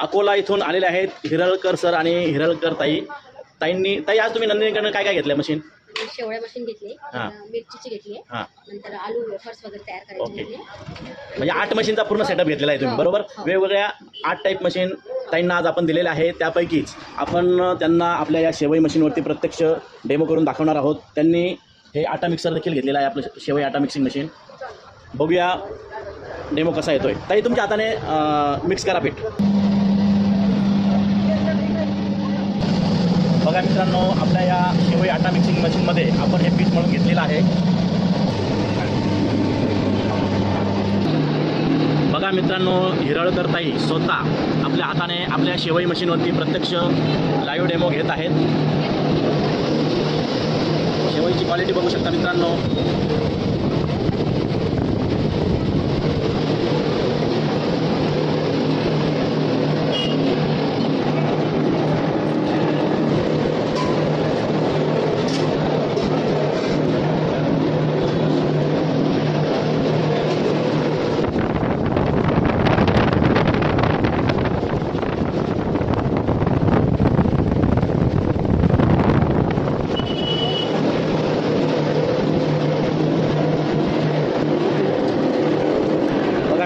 अकोला इथून आलेले आहेत हिरळकर सर आणि हिरळकर ताई आज तुम्ही नंदिनीकडनं काय काय घेतलं मशीन? शेवळ्या मशीन घेतली, हां मिरचीची घेतली, हां नंतर आलू वेफर्स वगैरे तयार करायचे ओके. घेतले. म्हणजे 8 मशीनचा पूर्ण सेटअप घेतलेला आहे तुम्ही, बरोबर? वेगवेगळ्या 8 टाईप मशीन ताईंना आज आपण दिलेल्या आहे. त्यापैकीच आपण त्यांना आपल्या या शेवई मशीनवरती प्रत्यक्ष डेमो करून दाखवणार आहोत. त्यांनी हे आटा मिक्सर देखील घेतलेला आहे, आपलं शेवई आटा मिक्सिंग मशीन. बघूया डेमो कसा येतोय. ताई तुमच्या हाताने मिक्स करा पीठ. बघा मित्रांनो, आपल्या या शेवई आटा मिक्सिंग मशीनमध्ये आपण हे पीठ मळून घेतलेलं आहे. बघा मित्रांनो, हिरळकर ताई स्वतः आपल्या हाताने आपल्या शेवई मशीनवरती प्रत्यक्ष लाईव्ह डेमो घेत आहेत. शेवईची क्वालिटी बघू शकता मित्रांनो.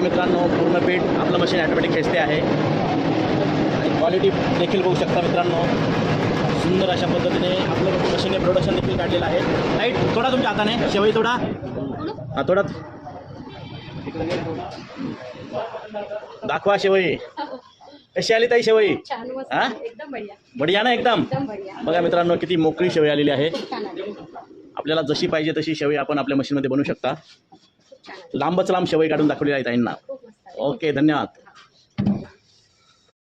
मित्रांनो, पूर्ण पीठ आपलं मशीन ऑटोमॅटिक खेचते आहे आणि क्वालिटी देखील बघू शकता मित्रांनो. सुंदर अशा पद्धतीने आपलं मशीनने प्रोडक्शन देखील काढलेलं आहे. राईट, थोडा तुमच्या हाताने शेवई थोडा, हां थोडा दाखवा शेवई. कशी आली ताई शेवई? हां एकदम बढिया, बढिया ना एकदम. बघा मित्रांनो, किती मोकळी शेवई आलेली आहे. आपल्याला जशी पाहिजे तशी शेवई आपण आपल्या मशीनमध्ये बनवू शकता. लांबच लांब शेवई काढून दाखवलेली आहे ताईंना. ओके, धन्यवाद.